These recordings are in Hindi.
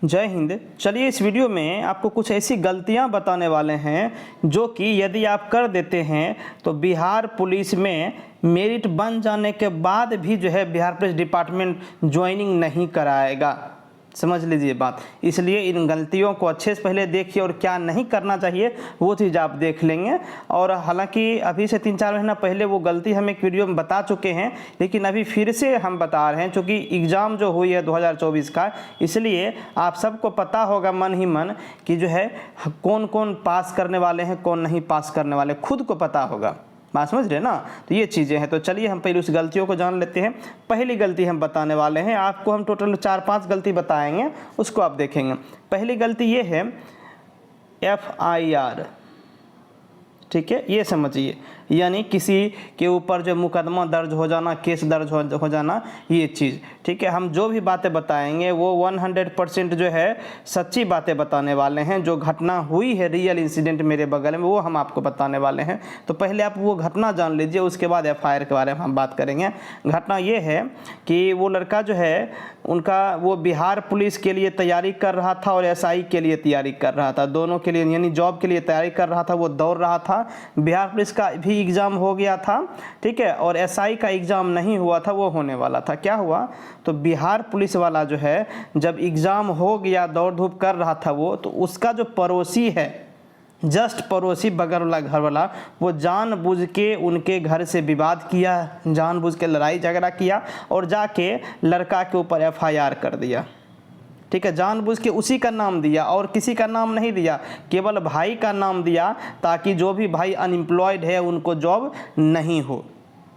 जय हिंद। चलिए इस वीडियो में आपको कुछ ऐसी गलतियां बताने वाले हैं जो कि यदि आप कर देते हैं तो बिहार पुलिस में मेरिट बन जाने के बाद भी जो है बिहार पुलिस डिपार्टमेंट ज्वाइनिंग नहीं कराएगा। समझ लीजिए बात। इसलिए इन गलतियों को अच्छे से पहले देखिए और क्या नहीं करना चाहिए वो चीज़ आप देख लेंगे। और हालांकि अभी से 3-4 महीना पहले वो गलती हम एक वीडियो में बता चुके हैं, लेकिन अभी फिर से हम बता रहे हैं क्योंकि एग्ज़ाम जो हुई है 2024 का, इसलिए आप सबको पता होगा मन ही मन कि जो है कौन कौन पास करने वाले हैं, कौन नहीं पास करने वाले, खुद को पता होगा। बात समझ रहे ना। तो ये चीज़ें हैं। तो चलिए हम पहले उस गलतियों को जान लेते हैं। पहली गलती हम बताने वाले हैं, आपको हम टोटल 4-5 गलती बताएंगे, उसको आप देखेंगे। पहली गलती ये है FIR, ठीक है, ये समझिए, यानी किसी के ऊपर जो मुकदमा दर्ज हो जाना, केस दर्ज हो जाना, ये चीज़, ठीक है। हम जो भी बातें बताएंगे वो 100% जो है सच्ची बातें बताने वाले हैं। जो घटना हुई है, रियल इंसिडेंट मेरे बगल में, वो हम आपको बताने वाले हैं। तो पहले आप वो घटना जान लीजिए, उसके बाद FIR के बारे में हम बात करेंगे। घटना ये है कि वो लड़का जो है उनका वो बिहार पुलिस के लिए तैयारी कर रहा था और SI के लिए तैयारी कर रहा था, दोनों के लिए, यानी जॉब के लिए तैयारी कर रहा था। वो दौड़ रहा था। बिहार पुलिस का भी एग्ज़ाम हो गया था, ठीक है, और SI का एग्ज़ाम नहीं हुआ था, वो होने वाला था। क्या हुआ, तो बिहार पुलिस वाला जो है जब एग्ज़ाम हो गया, दौड़ धूप कर रहा था वो, तो उसका जो पड़ोसी है, जस्ट पड़ोसी बगल वाला घर वाला, वो जानबूझ के उनके घर से विवाद किया, जानबूझ के लड़ाई झगड़ा किया और जाके लड़का के ऊपर FIR कर दिया। ठीक है, जानबूझ के उसी का नाम दिया और किसी का नाम नहीं दिया, केवल भाई का नाम दिया, ताकि जो भी भाई अनएम्प्लॉयड है उनको जॉब नहीं हो,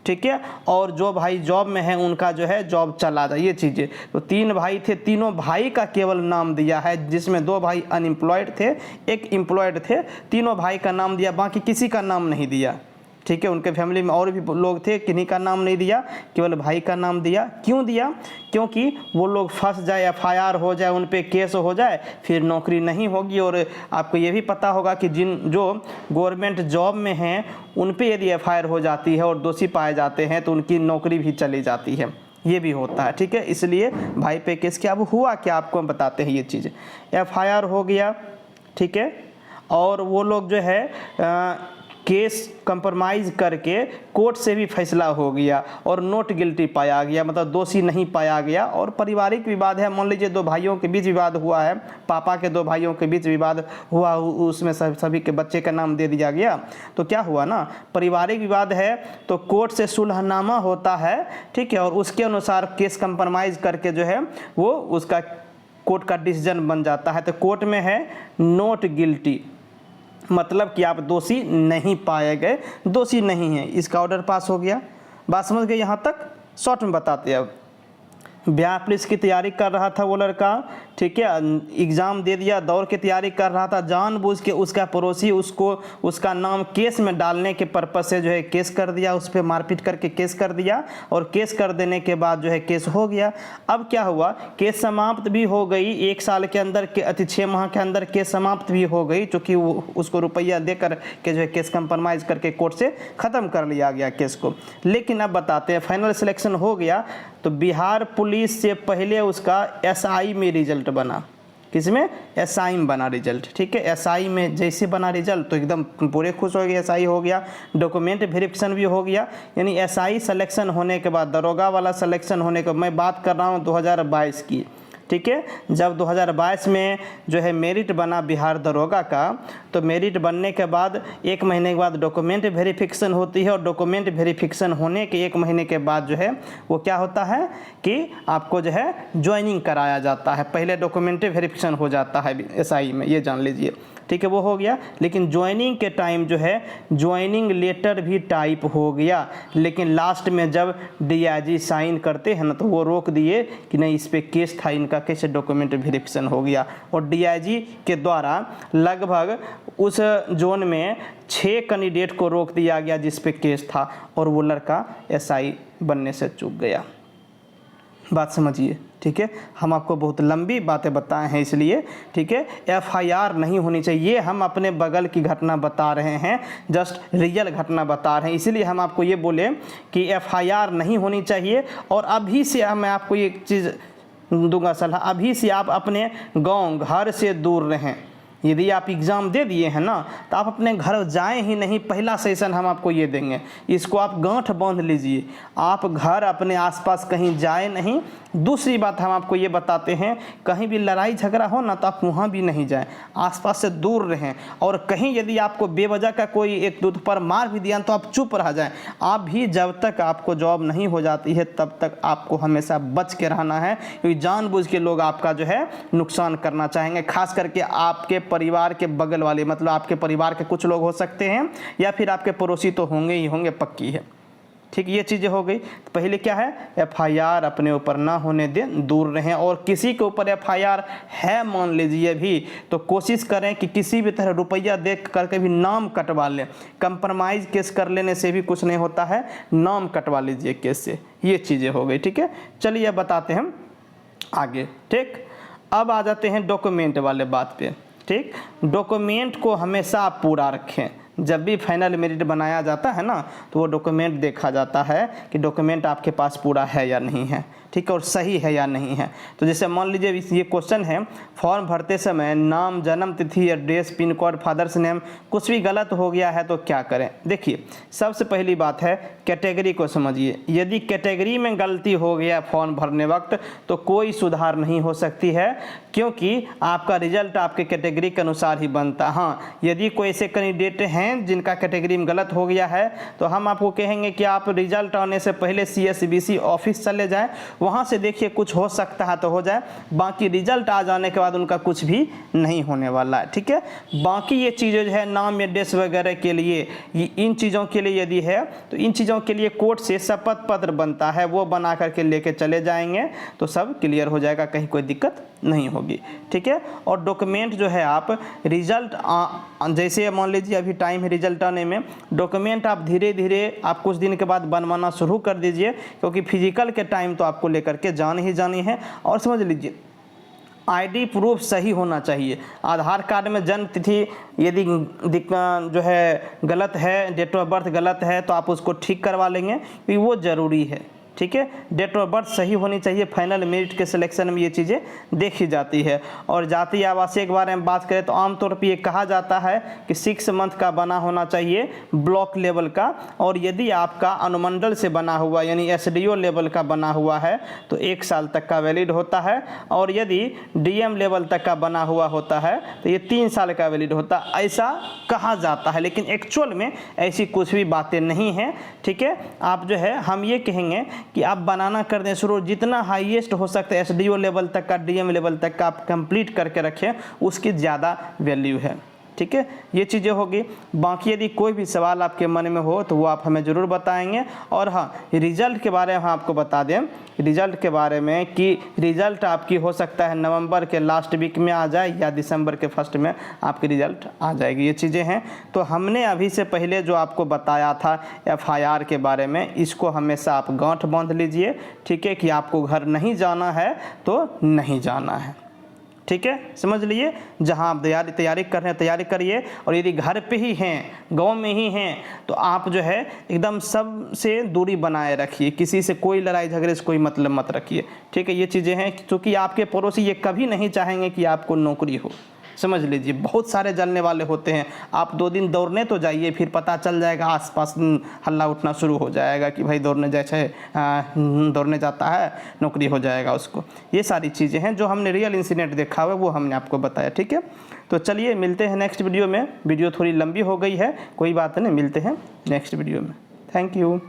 ठीक है, और जो भाई जॉब में है उनका जो है जॉब चला जाए, ये चीज़ें। तो 3 भाई थे, तीनों भाई का केवल नाम दिया है, जिसमें 2 भाई अनएम्प्लॉयड थे, 1 एम्प्लॉयड थे। तीनों भाई का नाम दिया, बाकी किसी का नाम नहीं दिया, ठीक है। उनके फैमिली में और भी लोग थे, किन्हीं का नाम नहीं दिया, केवल भाई का नाम दिया। क्यों दिया, क्योंकि वो लोग फंस जाए, FIR हो जाए, उन पे केस हो जाए, फिर नौकरी नहीं होगी। और आपको ये भी पता होगा कि जो गवर्नमेंट जॉब में हैं उन पे यदि FIR हो जाती है और दोषी पाए जाते हैं तो उनकी नौकरी भी चली जाती है, ये भी होता है, ठीक है। इसलिए भाई पे केस क्या, अब हुआ क्या आपको हम बताते हैं ये चीज़ें। FIR हो गया, ठीक है, और वो लोग जो है केस कंप्रोमाइज़ करके कोर्ट से भी फैसला हो गया और नॉट गिल्टी पाया गया, मतलब दोषी नहीं पाया गया। और पारिवारिक विवाद है, मान लीजिए 2 भाइयों के बीच विवाद हुआ है, पापा के 2 भाइयों के बीच विवाद हुआ, उसमें सभी के बच्चे का नाम दे दिया गया। तो क्या हुआ ना, पारिवारिक विवाद है तो कोर्ट से सुलहनामा होता है, ठीक है, और उसके अनुसार केस कंप्रोमाइज़ करके जो है वो उसका कोर्ट का डिसीजन बन जाता है। तो कोर्ट में है नॉट गिल्टी, मतलब कि आप दोषी नहीं पाए गए, दोषी नहीं है, इसका ऑर्डर पास हो गया। बात समझ गए, यहाँ तक शॉर्ट में बताते हैं। अब बिहार पुलिस की तैयारी कर रहा था वो लड़का, ठीक है, एग्ज़ाम दे दिया, दौड़ की तैयारी कर रहा था, जानबूझ के उसका पड़ोसी उसको उसका नाम केस में डालने के पर्पज़ से जो है केस कर दिया, उस पर मारपीट करके केस कर दिया। और केस कर देने के बाद जो है केस हो गया। अब क्या हुआ, केस समाप्त भी हो गई, 1 साल के अंदर के 6 माह के अंदर केस समाप्त भी हो गई, चूँकि वो उसको रुपया दे कर के जो है केस कंप्रोमाइज़ करके कोर्ट से ख़त्म कर लिया गया केस को। लेकिन अब बताते हैं, फाइनल सिलेक्शन हो गया तो बिहार पुलिस से पहले उसका SI में रिजल्ट बना। किसमें, SI में बना रिजल्ट, ठीक है। SI में जैसे बना रिजल्ट तो एकदम पूरे खुश हो गए, SI हो गया, डॉक्यूमेंट वेरिफिकेशन भी हो गया। यानी SI सिलेक्शन होने के बाद, दरोगा वाला सिलेक्शन होने के, मैं बात कर रहा हूँ 2022 की, ठीक है। जब 2022 में जो है मेरिट बना बिहार दरोगा का, तो मेरिट बनने के बाद 1 महीने के बाद डॉक्यूमेंट वेरिफिकेशन होती है, और डॉक्यूमेंट वेरिफिकेशन होने के 1 महीने के बाद जो है वो क्या होता है कि आपको जो है ज्वाइनिंग कराया जाता है। पहले डॉक्यूमेंट वेरिफिकेशन हो जाता है SI में, ये जान लीजिए, ठीक है, वो हो गया। लेकिन ज्वाइनिंग के टाइम जो है ज्वाइनिंग लेटर भी टाइप हो गया, लेकिन लास्ट में जब DIG साइन करते हैं ना तो वो रोक दिए कि नहीं, इस पे केस था इनका, कैसे डॉक्यूमेंट वेरिफिकेशन हो गया। और DIG के द्वारा लगभग उस जोन में 6 कैंडिडेट को रोक दिया गया जिस पे केस था, और वो लड़का SI बनने से चूक गया। बात समझिए, ठीक है। हम आपको बहुत लंबी बातें बताए हैं इसलिए, ठीक है। FIR नहीं होनी चाहिए, हम अपने बगल की घटना बता रहे हैं, जस्ट रियल घटना बता रहे हैं, इसीलिए हम आपको ये बोले कि FIR नहीं होनी चाहिए। और अभी से मैं आपको एक चीज़ दूंगा सलाह, अभी से आप अपने गांव घर से दूर रहें। यदि आप एग्ज़ाम दे दिए हैं ना, तो आप अपने घर जाएं ही नहीं, पहला सेशन हम आपको ये देंगे, इसको आप गांठ बांध लीजिए। आप घर अपने आसपास कहीं जाए नहीं। दूसरी बात हम आपको ये बताते हैं, कहीं भी लड़ाई झगड़ा हो ना, तो आप वहाँ भी नहीं जाएं, आसपास से दूर रहें। और कहीं यदि आपको बेवजह का कोई एक दूध पर मार भी दिया तो आप चुप रह जाएं। आप भी जब तक आपको जॉब नहीं हो जाती है तब तक आपको हमेशा बच के रहना है, क्योंकि जानबूझ के लोग आपका जो है नुकसान करना चाहेंगे। खास करके आपके परिवार के बगल वाले, मतलब आपके परिवार के कुछ लोग हो सकते हैं, या फिर आपके पड़ोसी तो होंगे ही होंगे, पक्की है। ठीक, ये चीज़ें हो गई। तो पहले क्या है, एफआईआर अपने ऊपर ना होने दें, दूर रहें। और किसी के ऊपर एफआईआर है मान लीजिए भी, तो कोशिश करें कि किसी भी तरह रुपया दे करके भी नाम कटवा लें। कंप्रोमाइज़ केस कर लेने से भी कुछ नहीं होता है, नाम कटवा लीजिए केस से। ये चीज़ें हो गई। ठीक है, चलिए अब बताते हैं आगे। ठीक, अब आ जाते हैं डॉक्यूमेंट वाले बात पे। ठीक, डॉक्यूमेंट को हमेशा आप पूरा रखें। जब भी फाइनल मेरिट बनाया जाता है ना, तो वो डॉक्यूमेंट देखा जाता है कि डॉक्यूमेंट आपके पास पूरा है या नहीं है। ठीक है, और सही है या नहीं है। तो जैसे मान लीजिए ये क्वेश्चन है, फॉर्म भरते समय नाम, जन्म तिथि, address, pin code, father's name कुछ भी गलत हो गया है तो क्या करें। देखिए, सबसे पहली बात है कैटेगरी को समझिए। यदि कैटेगरी में गलती हो गया फॉर्म भरने वक्त, तो कोई सुधार नहीं हो सकती है, क्योंकि आपका रिजल्ट आपके कैटेगरी के अनुसार ही बनता। हाँ, यदि कोई ऐसे कैंडिडेट हैं जिनका कैटेगरी में गलत हो गया है, तो हम आपको कहेंगे कि आप रिजल्ट आने से पहले CSBC ऑफिस चले जाएं, वहाँ से देखिए कुछ हो सकता है तो हो जाए, बाकी रिजल्ट आ जाने के बाद उनका कुछ भी नहीं होने वाला है। ठीक है, बाकी ये चीज़ें जो है नाम, एड्रेस वगैरह के लिए, इन चीज़ों के लिए यदि है तो इन चीज़ों के लिए कोर्ट से शपथ पत्र बनता है, वो बना करके लेके चले जाएंगे तो सब क्लियर हो जाएगा, कहीं कोई दिक्कत नहीं होगी। ठीक है, और डॉक्यूमेंट जो है आप रिजल्ट जैसे मान लीजिए अभी टाइम है रिजल्ट आने में, डॉक्यूमेंट आप धीरे धीरे आप कुछ दिन के बाद बनवाना शुरू कर दीजिए, क्योंकि फिजिकल के टाइम तो आपको लेकर के जानी है। और समझ लीजिए, आईडी प्रूफ सही होना चाहिए। आधार कार्ड में जन्म तिथि यदि जो है गलत है, डेट ऑफ बर्थ गलत है, तो आप उसको ठीक करवा लेंगे, क्योंकि वो ज़रूरी है। ठीक है, डेट ऑफ बर्थ सही होनी चाहिए। फाइनल मेरिट के सिलेक्शन में ये चीज़ें देखी जाती है। और जाति आवासीय के बारे में बात करें तो आमतौर पर ये कहा जाता है कि 6 मंथ का बना होना चाहिए ब्लॉक लेवल का, और यदि आपका अनुमंडल से बना हुआ यानी SDO लेवल का बना हुआ है तो 1 साल तक का वैलिड होता है, और यदि DM लेवल तक का बना हुआ होता है तो ये 3 साल का वैलिड होता है, ऐसा कहा जाता है। लेकिन एक्चुअल में ऐसी कुछ भी बातें नहीं हैं। ठीक है, आप जो है हम ये कहेंगे कि आप बनाना कर दें शुरू, जितना हाईएस्ट हो सकता है SDO लेवल तक का, DM लेवल तक का आप कंप्लीट करके रखें, उसकी ज़्यादा वैल्यू है। ठीक है, ये चीज़ें होगी। बाकी यदि कोई भी सवाल आपके मन में हो तो वो आप हमें ज़रूर बताएंगे। और हाँ, रिज़ल्ट के बारे में हम आपको बता दें, रिज़ल्ट के बारे में कि रिज़ल्ट आपकी हो सकता है नवंबर के लास्ट वीक में आ जाए या दिसंबर के फर्स्ट में आपकी रिज़ल्ट आ जाएगी। ये चीज़ें हैं। तो हमने अभी से पहले जो आपको बताया था FIR के बारे में, इसको हमेशा आप गांठ बांध लीजिए। ठीक है, कि आपको घर नहीं जाना है तो नहीं जाना है। ठीक है, समझ लिए, जहां आप तैयारी कर रहे हैं तैयारी करिए। और यदि घर पे ही हैं, गांव में ही हैं, तो आप जो है एकदम सब से दूरी बनाए रखिए, किसी से कोई लड़ाई झगड़े से कोई मतलब मत रखिए। ठीक है, ये चीज़ें हैं, क्योंकि आपके पड़ोसी ये कभी नहीं चाहेंगे कि आपको नौकरी हो। समझ लीजिए, बहुत सारे जलने वाले होते हैं। आप 2 दिन दौड़ने तो जाइए, फिर पता चल जाएगा आसपास हल्ला उठना शुरू हो जाएगा कि भाई दौड़ने जाता है, नौकरी हो जाएगा उसको। ये सारी चीज़ें हैं जो हमने रियल इंसिडेंट देखा हुआ है, वो हमने आपको बताया। ठीक है, तो चलिए मिलते हैं नेक्स्ट वीडियो में। वीडियो थोड़ी लंबी हो गई है, कोई बात नहीं, मिलते हैं नेक्स्ट वीडियो में। Thank you.